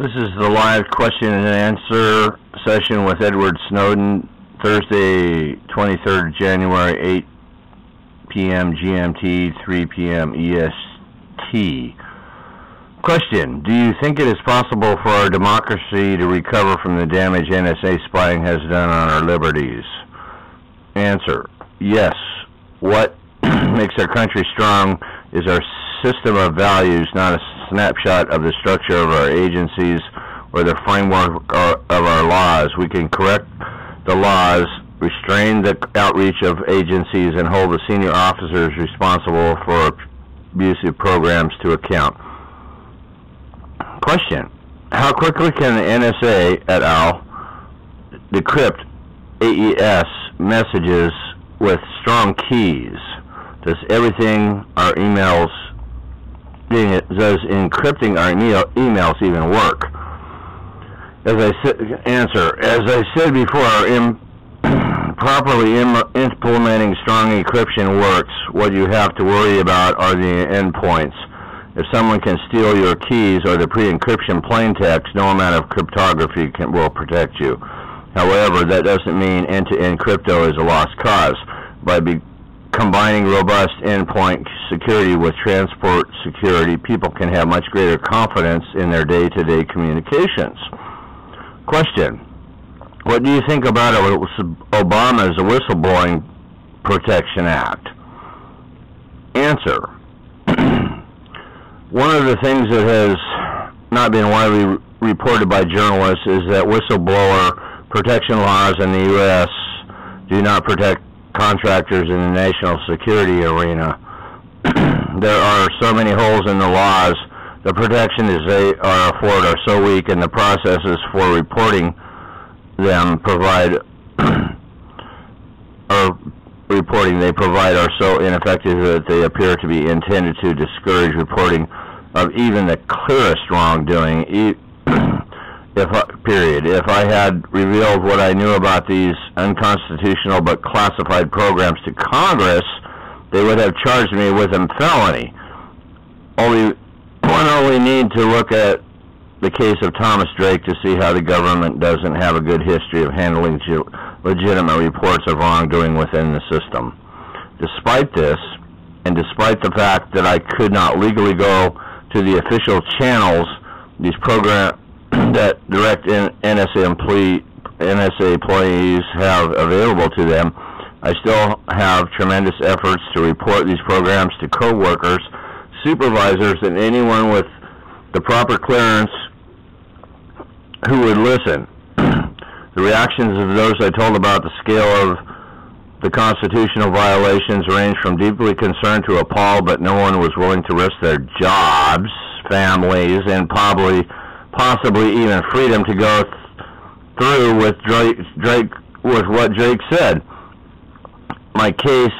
This is the live question and answer session with Edward Snowden, Thursday, 23rd January, 8 p.m. GMT, 3 p.m. EST. Question: do you think it is possible for our democracy to recover from the damage NSA spying has done on our liberties? Answer: yes. What makes our country strong is our system of values, not a snapshot of the structure of our agencies or the framework of our laws. We can correct the laws, restrain the outreach of agencies, and hold the senior officers responsible for abusive programs to account. Question: how quickly can the NSA et al. Decrypt AES messages with strong keys? Does encrypting our emails even work? As I said before, properly implementing strong encryption works. What you have to worry about are the endpoints. If someone can steal your keys or the pre-encryption plain text, no amount of cryptography will protect you. However, that doesn't mean end-to-end crypto is a lost cause. By combining robust endpoint security with transport security, people can have much greater confidence in their day-to-day communications. Question: what do you think about Obama's Whistleblowing Protection Act? Answer: one of the things that has not been widely reported by journalists is that whistleblower protection laws in the U.S. do not protect contractors in the national security arena. There are so many holes in the laws. The protections they are afforded are so weak, and the processes for reporting them they provide are so ineffective that they appear to be intended to discourage reporting of even the clearest wrongdoing. If I had revealed what I knew about these unconstitutional but classified programs to Congress, they would have charged me with a felony. One only need to look at the case of Thomas Drake to see how the government doesn't have a good history of handling legitimate reports of wrongdoing within the system. Despite this, and despite the fact that I could not legally go to the official channels these programs that direct NSA employees have available to them, I still have tremendous efforts to report these programs to co-workers, supervisors, and anyone with the proper clearance who would listen. The reactions of those I told about the scale of the constitutional violations range from deeply concerned to appalled, but no one was willing to risk their jobs, families, and possibly even freedom to go through with what Drake said. My case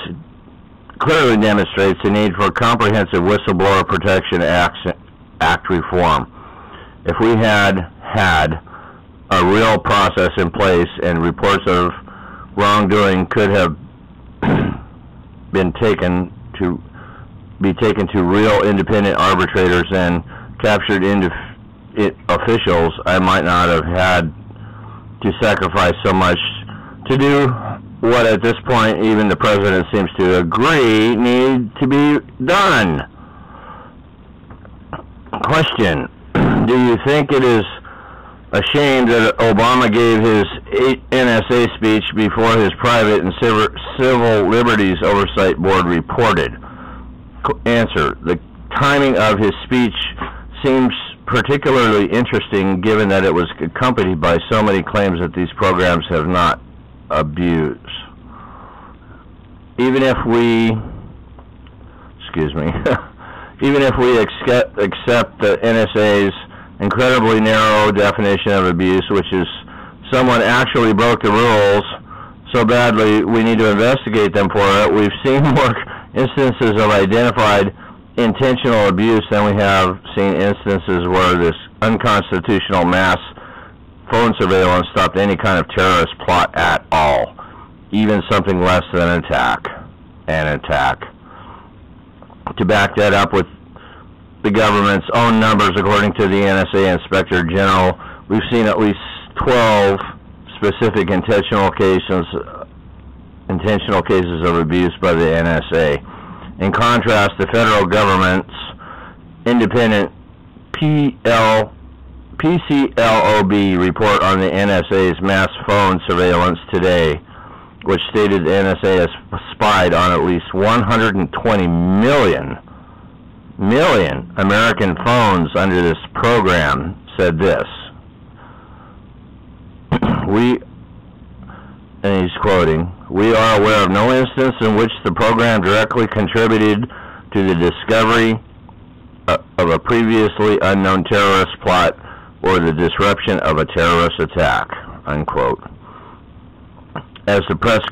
clearly demonstrates the need for comprehensive Whistleblower Protection Act reform. If we had a real process in place and reports of wrongdoing could have been taken to real independent arbitrators and captured officials, I might not have had to sacrifice so much to do what at this point even the president seems to agree need to be done. Question: do you think it is a shame that Obama gave his NSA speech before his private and civil liberties oversight board reported? Answer: the timing of his speech seems particularly interesting given that it was accompanied by so many claims that these programs have not abused. Even if we accept the NSA's incredibly narrow definition of abuse, which is someone actually broke the rules so badly we need to investigate them for it, we've seen more instances of identified intentional abuse than we have seen instances where this unconstitutional mass phone surveillance stopped any kind of terrorist plot at all, even something less than an attack. To back that up with the government's own numbers, according to the NSA Inspector General, we've seen at least 12 specific intentional cases of abuse by the NSA. In contrast, the federal government's independent PCLOB report on the NSA's mass phone surveillance today, which stated the NSA has spied on at least 120 million American phones under this program, said this. And he's quoting, "We are aware of no instance in which the program directly contributed to the discovery of a previously unknown terrorist plot or the disruption of a terrorist attack," unquote. At the press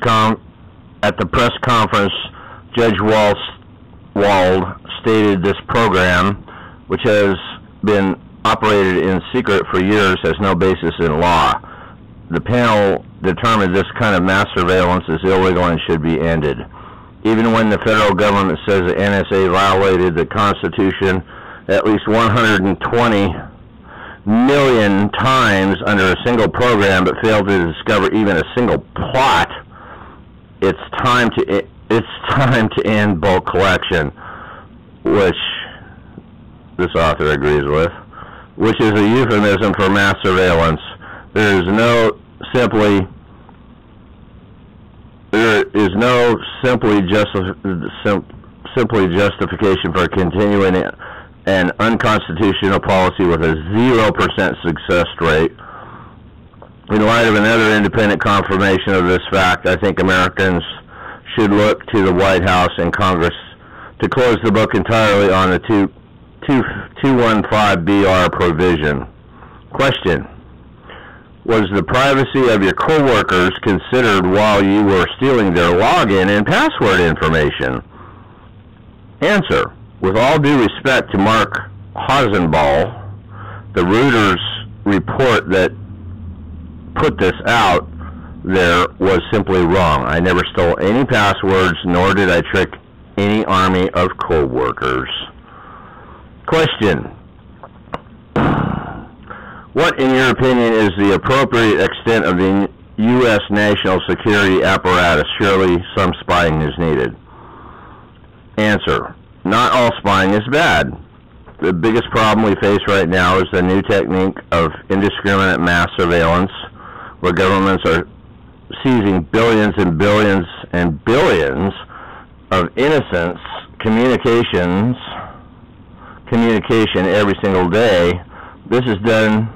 conference, Judge Wald stated this program, which has been operated in secret for years, has no basis in law. The panel determined this kind of mass surveillance is illegal and should be ended. Even when the federal government says the NSA violated the Constitution at least 120 million times under a single program but failed to discover even a single plot, it's time to end bulk collection, which this author agrees with, which is a euphemism for mass surveillance. There is no simply justification for continuing an unconstitutional policy with a 0% success rate. In light of another independent confirmation of this fact, I think Americans should look to the White House and Congress to close the book entirely on the 215BR provision. Question: was the privacy of your coworkers considered while you were stealing their login and password information? Answer: with all due respect to Mark Hasenball, the Reuters report that put this out there was simply wrong. I never stole any passwords, nor did I trick any army of coworkers. Question: what, in your opinion, is the appropriate extent of the U.S. national security apparatus? Surely some spying is needed. Answer: not all spying is bad. The biggest problem we face right now is the new technique of indiscriminate mass surveillance, where governments are seizing billions and billions and billions of innocent communication every single day. This is done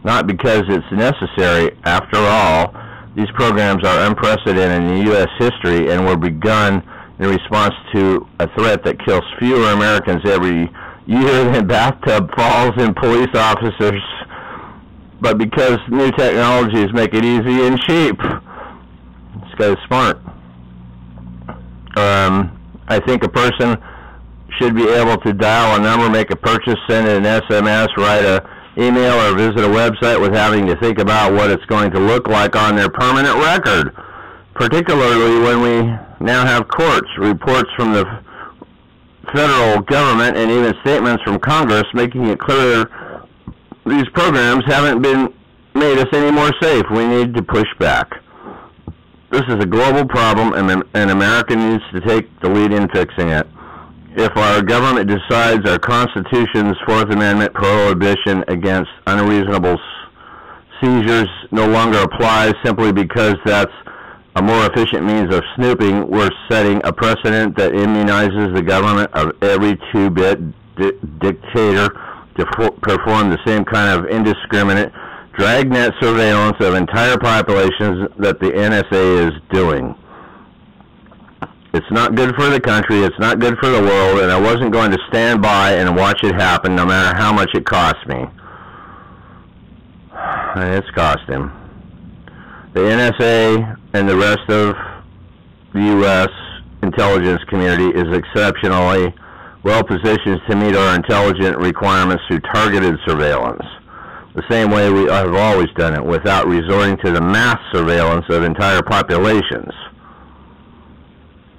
not because it's necessary. After all, these programs are unprecedented in U.S. history and were begun in response to a threat that kills fewer Americans every year than bathtub falls in police officers, but because new technologies make it easy and cheap. This guy's smart. I think a person should be able to dial a number, make a purchase, send an SMS, write an email, or visit a website without having to think about what it's going to look like on their permanent record, particularly when we now have courts, reports from the federal government, and even statements from Congress making it clear these programs haven't made us any more safe. We need to push back. This is a global problem, and America needs to take the lead in fixing it. If our government decides our Constitution's Fourth Amendment prohibition against unreasonable seizures no longer applies simply because that's a more efficient means of snooping, we're setting a precedent that immunizes the government of every two-bit dictator to perform the same kind of indiscriminate dragnet surveillance of entire populations that the NSA is doing. It's not good for the country, it's not good for the world, and I wasn't going to stand by and watch it happen no matter how much it cost me. And it's cost him. The NSA and the rest of the U.S. intelligence community is exceptionally well positioned to meet our intelligence requirements through targeted surveillance, the same way we have always done it, without resorting to the mass surveillance of entire populations.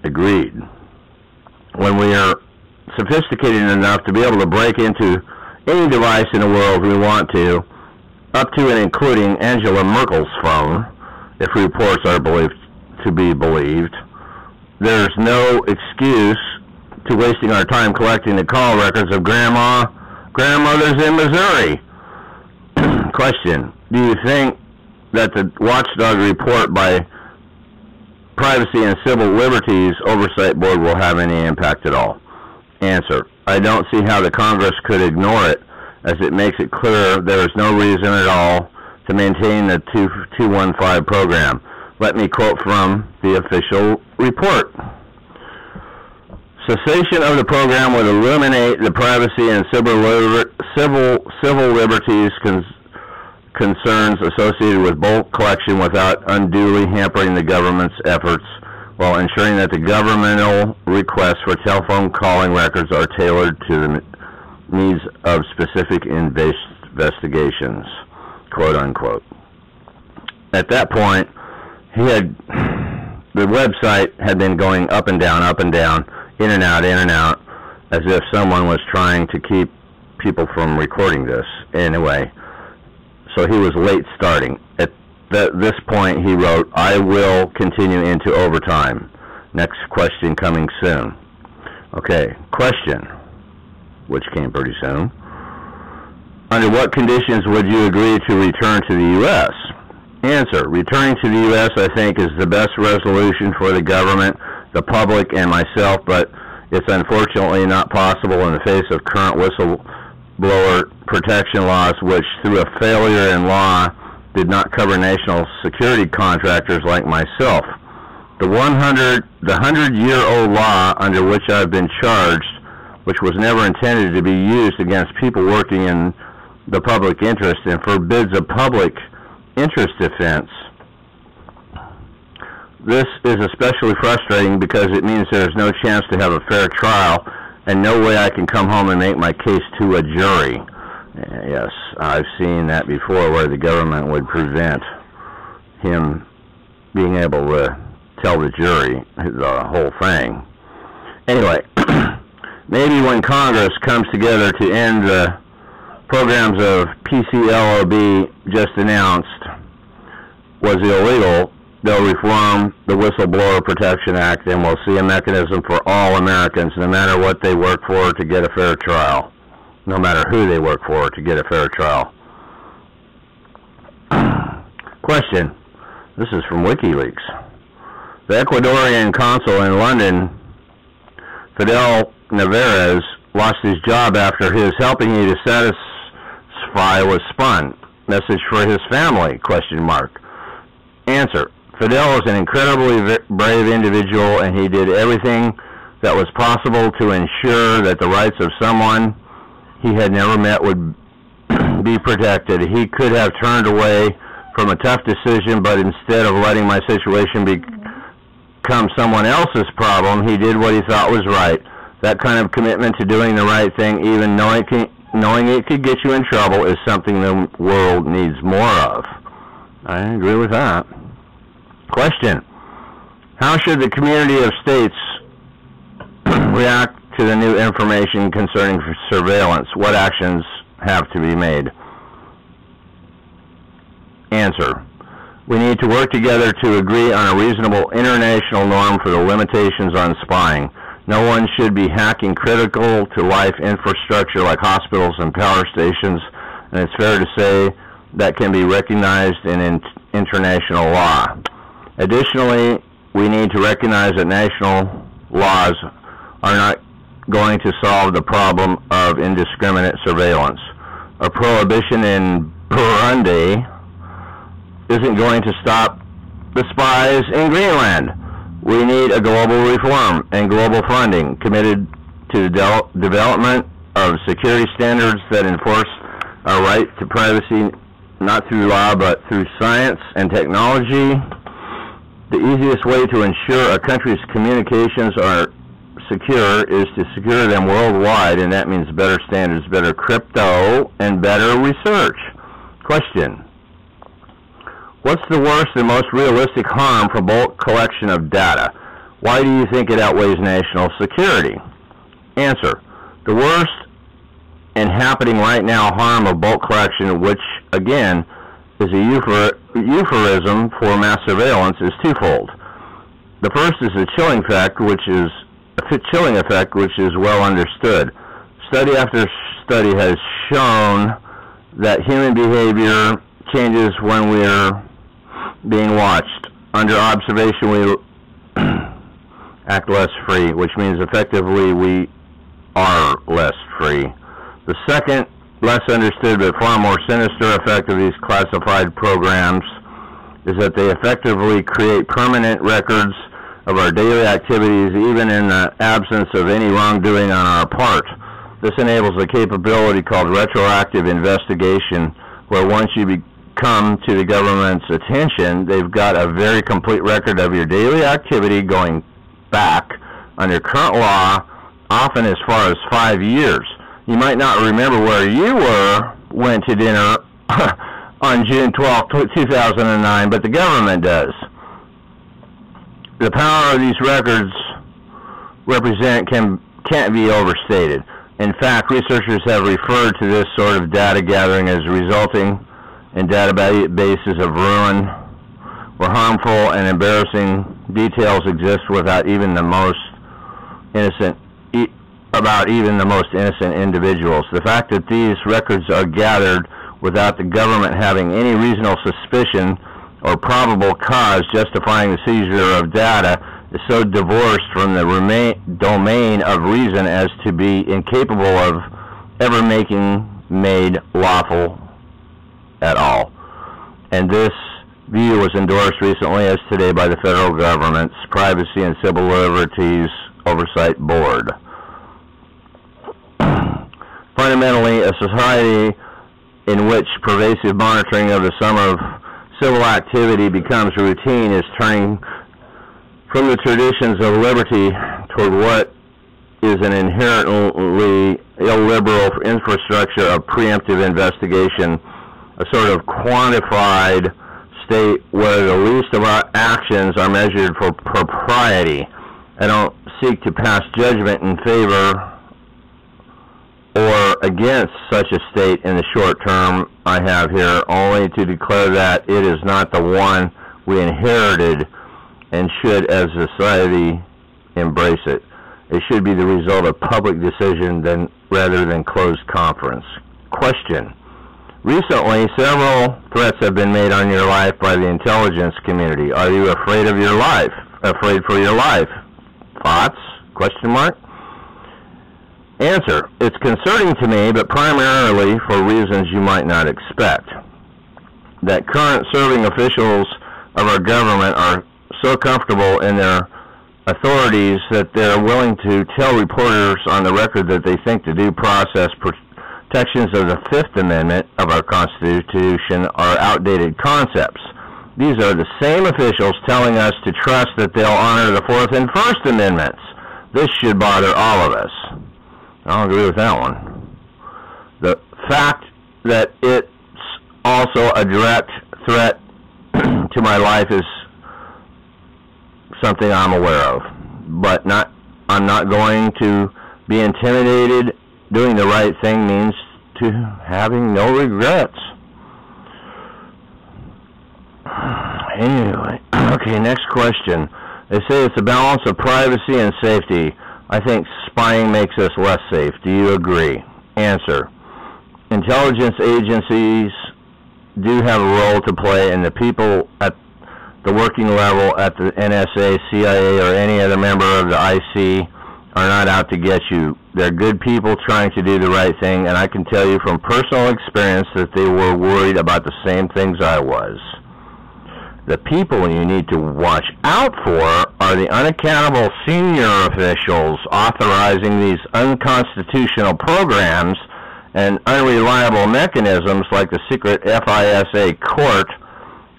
Agreed. When we are sophisticated enough to be able to break into any device in the world we want to, up to and including Angela Merkel's phone, if reports are believed to be believed. There's no excuse to wasting our time collecting the call records of grandmothers in Missouri. Question: do you think that the watchdog report by Privacy and Civil Liberties Oversight Board will have any impact at all? Answer: I don't see how the Congress could ignore it, as it makes it clear there is no reason at all to maintain the 215 program. Let me quote from the official report. Cessation of the program would eliminate the privacy and civil liberties concerns associated with bulk collection without unduly hampering the government's efforts, while ensuring that the governmental requests for telephone calling records are tailored to the needs of specific investigations, quote unquote. At that point, the website had been going up and down, in and out, as if someone was trying to keep people from recording this. Anyway, so he was late starting. At this point, he wrote, I will continue into overtime. Next question coming soon. Okay, question, which came pretty soon. Under what conditions would you agree to return to the U.S.? Answer: returning to the U.S., I think, is the best resolution for the government, the public, and myself, but it's unfortunately not possible in the face of current whistleblower protection laws, which, through a failure in law, did not cover national security contractors like myself. The 100-year-old law under which I've been charged, which was never intended to be used against people working in the public interest and forbids a public interest defense. This is especially frustrating because it means there is no chance to have a fair trial and no way I can come home and make my case to a jury. Yes, I've seen that before, where the government would prevent him being able to tell the jury the whole thing. Anyway, maybe when Congress comes together to end the programs of PCLOB just announced was illegal, they'll reform the Whistleblower Protection Act, and we'll see a mechanism for all Americans, no matter what they work for, to get a fair trial. No matter who they work for, to get a fair trial. Question. This is from WikiLeaks. The Ecuadorian consul in London, Fidel Navarez, lost his job after his helping you to satisfy was spun. Message for his family, question mark. Answer. Fidel is an incredibly brave individual, and he did everything that was possible to ensure that the rights of someone he had never met would be protected. He could have turned away from a tough decision, but instead of letting my situation become someone else's problem, he did what he thought was right. That kind of commitment to doing the right thing, even knowing it could get you in trouble, is something the world needs more of. I agree with that. Question. How should the community of states react to the new information concerning surveillance? What actions have to be made? Answer. We need to work together to agree on a reasonable international norm for the limitations on spying. No one should be hacking critical to life infrastructure like hospitals and power stations, and it's fair to say that can be recognized in international law. Additionally, we need to recognize that national laws are not going to solve the problem of indiscriminate surveillance. A prohibition in Burundi isn't going to stop the spies in Greenland. We need a global reform and global funding committed to the development of security standards that enforce our right to privacy, not through law, but through science and technology. The easiest way to ensure a country's communications are secure is to secure them worldwide, and that means better standards, better crypto, and better research. Question. What's the worst and most realistic harm from bulk collection of data? Why do you think it outweighs national security? Answer. The worst and happening right now harm of bulk collection, which again is a euphemism for mass surveillance, is twofold. The first is the chilling effect, which is well understood. Study after study has shown that human behavior changes when we're being watched. Under observation, we act less free, which means effectively we are less free. The second, less understood but far more sinister effect of these classified programs is that they effectively create permanent records of our daily activities, even in the absence of any wrongdoing on our part. This enables a capability called retroactive investigation, where once you come to the government's attention, they've got a very complete record of your daily activity going back under current law, often as far as 5 years. You might not remember where you went to dinner on June 12, 2009, but the government does. The power of these records can't be overstated. In fact, researchers have referred to this sort of data gathering as resulting in databases of ruin, where harmful and embarrassing details exist without even the most innocent individuals. The fact that these records are gathered without the government having any reasonable suspicion or probable cause justifying the seizure of data is so divorced from the domain of reason as to be incapable of ever made lawful at all. And this view was endorsed recently as today by the federal government's Privacy and Civil Liberties Oversight Board. Fundamentally, a society in which pervasive monitoring of the sum of civil activity becomes routine is turning from the traditions of liberty toward what is an inherently illiberal infrastructure of preemptive investigation, a sort of quantified state where the least of our actions are measured for propriety. I don't seek to pass judgment in favor or against such a state in the short term I have here, only to declare that it is not the one we inherited and should as a society embrace it. It should be the result of public decision rather than closed conference. Question. Recently, several threats have been made on your life by the intelligence community. Are you afraid of your life? Afraid for your life? Thoughts? Question mark. Answer. It's concerning to me, but primarily for reasons you might not expect. That current serving officials of our government are so comfortable in their authorities that they're willing to tell reporters on the record that they think the due process protections of the Fifth Amendment of our Constitution are outdated concepts. These are the same officials telling us to trust that they'll honor the Fourth and First Amendments. This should bother all of us. I'll agree with that one. The fact that it's also a direct threat to my life is something I'm aware of, but I'm not going to be intimidated. Doing the right thing means to having no regrets. Anyway, okay, next question. They say it's a balance of privacy and safety. I think spying makes us less safe. Do you agree? Answer. Intelligence agencies do have a role to play, and the people at the working level at the NSA, CIA, or any other member of the IC are not out to get you. They're good people trying to do the right thing, and I can tell you from personal experience that they were worried about the same things I was. The people you need to watch out for are the unaccountable senior officials authorizing these unconstitutional programs and unreliable mechanisms like the secret FISA court,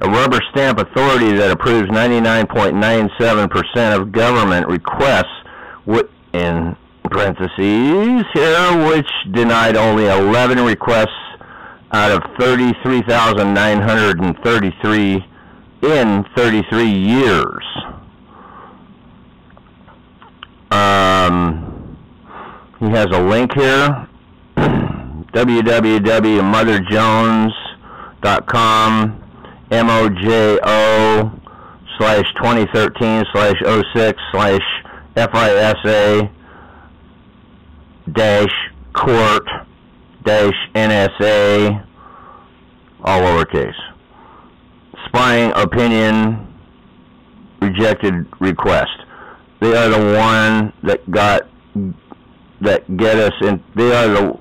a rubber stamp authority that approves 99.97% of government requests, in parentheses here, which denied only 11 requests out of 33,933 in 33 years. He has a link here, www.motherjones.com, MOJO/2013/06/FISA-court-NSA, all lowercase. Spying opinion rejected request. They are the one that get us in. They're the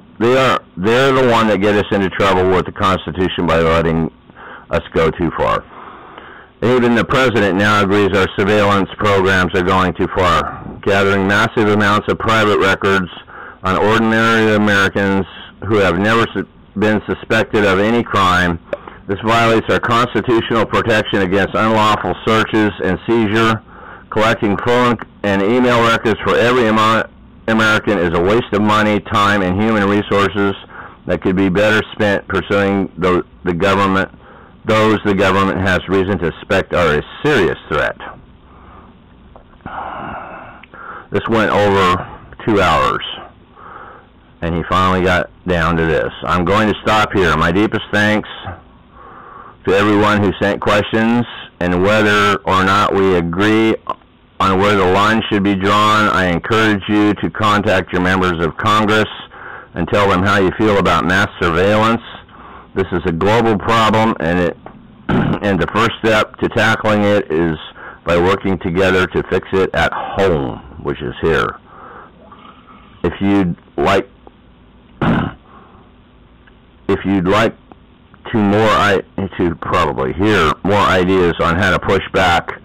one that get us into trouble with the Constitution by letting us go too far. Even the president now agrees our surveillance programs are going too far, gathering massive amounts of private records on ordinary Americans who have never been suspected of any crime. This violates our constitutional protection against unlawful searches and seizure. Collecting phone and email records for every American is a waste of money, time, and human resources that could be better spent pursuing those the government has reason to suspect are a serious threat. This went over 2 hours, and he finally got down to this. I'm going to stop here. My deepest thanks to everyone who sent questions, and whether or not we agree on where the line should be drawn, I encourage you to contact your members of Congress and tell them how you feel about mass surveillance. This is a global problem, and the first step to tackling it is by working together to fix it at home, which is here. If you'd like to probably hear more ideas on how to push back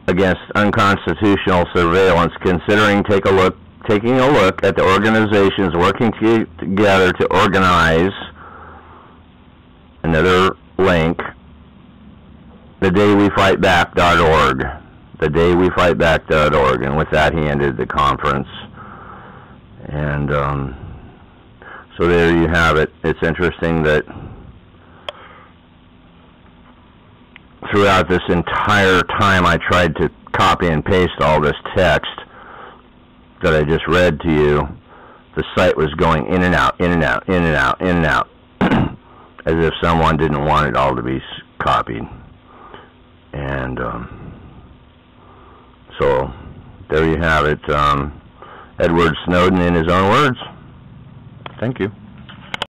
against unconstitutional surveillance, considering taking a look at the organizations working together to organize, another link, thedaywefightback.org, thedaywefightback.org. And with that, he ended the conference. And so there you have it. It's interesting that throughout this entire time I tried to copy and paste all this text that I just read to you, the site was going in and out, in and out, in and out, in and out, as if someone didn't want it all to be copied. And so there you have it. Edward Snowden in his own words. Thank you.